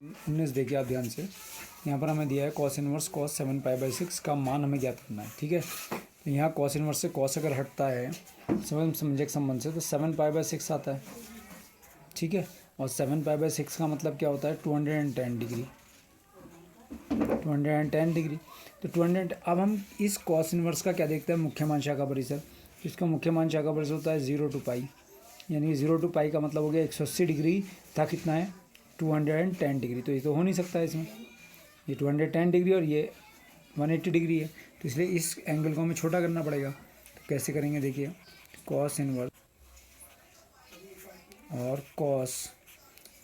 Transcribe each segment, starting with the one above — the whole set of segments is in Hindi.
19 देखिए आप ध्यान से, यहाँ पर हमें दिया है कॉस इनवर्स कॉस 7π/6 का मान हमें ज्ञात करना है। ठीक है, तो यहाँ कॉस इनवर्स से कॉस अगर हटता है समझे संबंध से तो 7π/6 आता है। ठीक है, और 7π/6 का मतलब क्या होता है 210 डिग्री। 210 डिग्री तो 200। अब हम इस कॉस इनवर्स का क्या देखते हैं, मुख्य मान शाखा परिसर। इसका मुख्य मान शाखा परिसर होता है 0 to π, यानी 0 to π का मतलब हो गया 180 डिग्री था, कितना है 210 डिग्री। तो ये तो हो नहीं सकता है इसमें, ये 210 डिग्री और ये 180 डिग्री है, तो इसलिए इस एंगल को हमें छोटा करना पड़ेगा। तो कैसे करेंगे, देखिए कॉस इनवर्स और कॉस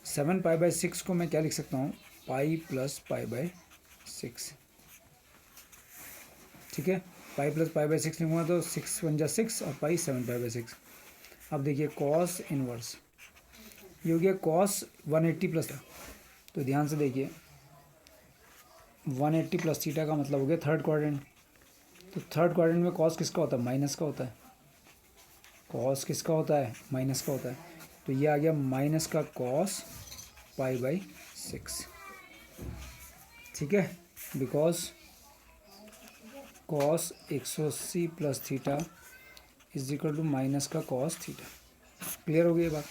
7π/6 को मैं क्या लिख सकता हूँ, पाई प्लस π/6। ठीक है, पाई प्लस π/6 लिखूँगा तो 6 × 6 और पाई 7π/6। अब देखिए कॉस इनवर्स ये हो गया कॉस 180 प्लस, तो ध्यान से देखिए 180 प्लस थीटा का मतलब हो गया थर्ड क्वाड्रेंट। तो थर्ड क्वाड्रेंट में कॉस किसका होता है, माइनस का होता है। कॉस किसका होता है, माइनस का होता है। तो ये आ गया माइनस का कॉस π/6। ठीक है, because cos 180 plus theta is equal to minus का कॉस थीटा। क्लियर हो गई ये बात।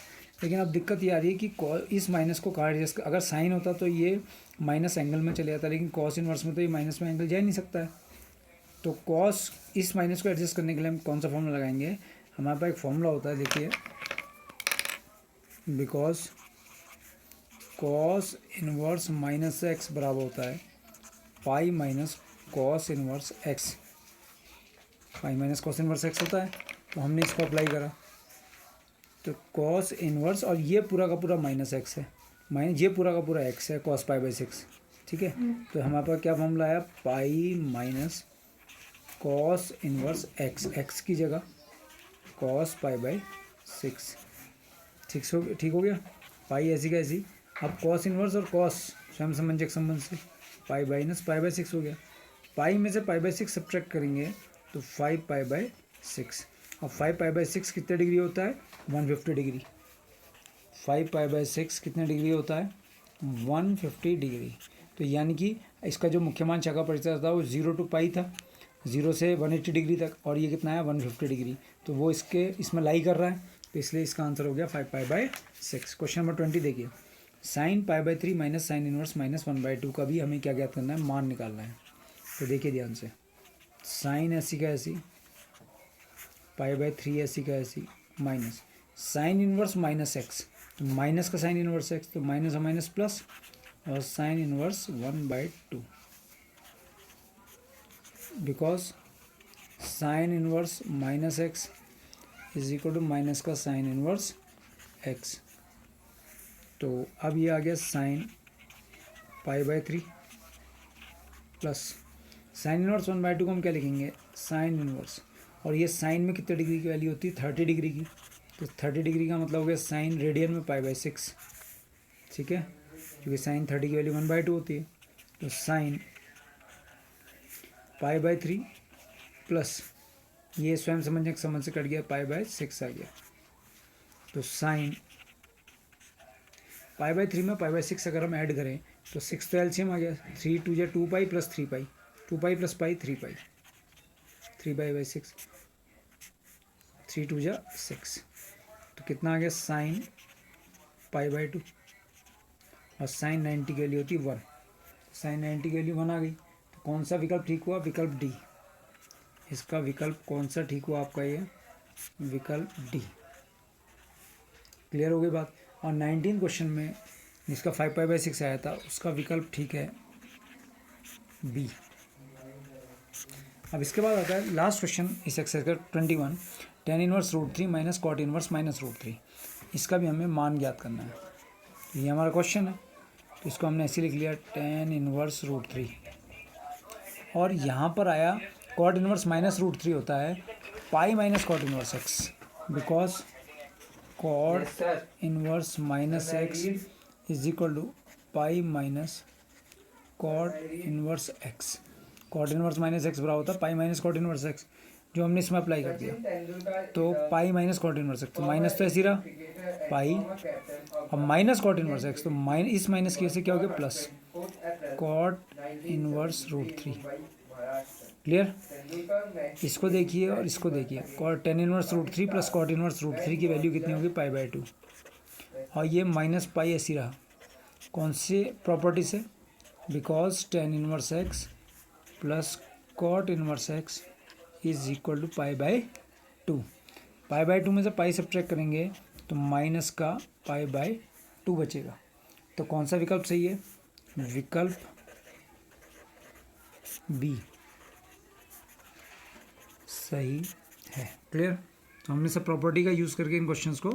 लेकिन अब दिक्कत ये आ रही है कि इस माइनस को कहाँ एडजस्ट, अगर साइन होता तो ये माइनस एंगल में चले जाता, लेकिन कॉस इनवर्स में तो ये माइनस में एंगल जा ही नहीं सकता है। तो कॉस इस माइनस को एडजस्ट करने के लिए हम कौन सा फॉर्मूला लगाएंगे, हमारे पास एक फॉर्मूला होता है, देखिए because cos inverse minus x बराबर होता है pi minus cos inverse x. Pi minus cos inverse x होता है, तो हमने इसको अप्लाई करा तो कॉस इनवर्स, और ये पूरा का पूरा माइनस एक्स है, ये पूरा का पूरा एक्स है कॉस π/6। ठीक है, तो हमारे पास क्या फॉर्मूला आया, pi minus cos inverse x, x की जगह कॉस π/6। ठीक हो गया, पाई ऐसी का ऐसी। अब कॉस इनवर्स और कॉस स्वयं समंजक संबंध से पाई माइनस π/6 हो गया। पाई में से π/6 सब्ट्रैक्ट करेंगे तो 5π/6, और 5π/6 कितने डिग्री होता है, 150 डिग्री। 5π/6 कितने डिग्री होता है, 150 डिग्री। तो यानी कि इसका जो मुख्य मान शाखा परिसर था वो 0 to π था, 0 से 180 डिग्री तक, और ये कितना है 150 डिग्री। तो वो इसमें लाई कर रहा है, तो इसलिए इसका आंसर हो गया 5π/6। क्वेश्चन नंबर 20 देखिए, साइन π/3 माइनस साइन इनवर्स -1/2 का भी हमें क्या ज्ञात करना है, मान निकालना है। तो देखिए ध्यान से, साइन ऐसी का ऐसी, π/3 ऐसी का ऐसी, minus sine inverse minus x, तो माइनस का साइन इनवर्स एक्स, तो माइनस और माइनस प्लस, और sine inverse 1/2 because sine inverse minus x is equal to minus का साइन इनवर्स एक्स। तो अब ये आ गया साइन π/3 प्लस साइन इनवर्स 1/2 को हम क्या लिखेंगे, साइन इनवर्स, और ये साइन में कितने डिग्री की वैल्यू होती है, 30 डिग्री की। तो 30 डिग्री का मतलब हो गया साइन रेडियन में π/6। ठीक है, क्योंकि साइन 30 की वैल्यू 1/2 होती है। तो साइन π/3 प्लस ये स्वयं समंजक संबंध से कट गया, π/6 आ गया। तो साइन π/3 में π/6 अगर हम ऐड करें तो 6 तो एलसीएम आ गया, 3 2 जा 2π प्लस 3π, 2π प्लस पाई 3π, 3π/6, 3 2 जा 6। तो कितना आ गया, साइन π/2, और साइन 90 की वैल्यू होती है 1, साइन 90 की वैल्यू 1 आ गई। तो कौन सा विकल्प ठीक हुआ, विकल्प डी। इसका विकल्प कौन सा ठीक हुआ आपका, ये विकल्प डी। क्लियर हो गई बात। और 19 क्वेश्चन में जिसका 5π/6 आया था उसका विकल्प ठीक है बी। अब इसके बाद आता है लास्ट क्वेश्चन इस एक्सरसाइज का 21, tan inverse √3 minus cot inverse -√3। इसका भी हमें मान ज्ञात करना है। तो ये हमारा क्वेश्चन है, तो इसको हमने ऐसे लिख लिया tan इनवर्स √3, और यहाँ पर आया कॉट इनवर्स -√3 होता है pi minus cot inverse x, because cot inverse minus x is equal to pi minus cot inverse x. Cot inverse minus x बराबर होता है pi minus cot inverse x. जो हमने इसमें अप्लाई कर दिया। तो pi minus cot inverse x, तो माइनस तो ऐसे ही रहा पाई, अब माइनस कॉट इनवर्स एक्स, तो इस माइनस की वजह से क्या हो गया plus cot inverse root three. Clear? इसको देखिए और इसको देखिए, cot tan inverse root three plus cot inverse root three की वैल्यू कितनी होगी पाई बाई टू, और ये माइनस पाई ऐसी रहा। कौन सी प्रॉपर्टी से? Because tan inverse x plus cot inverse x is equal to pi by two. Pi by two में से पाई सब्ट्रैक्ट करेंगे तो माइनस का पाई बाई टू बचेगा। तो कौन सा विकल्प सही है? विकल्प बी सही है। क्लियर? तो हमने सब प्रॉपर्टी का यूज़ करके इन क्वेश्चंस को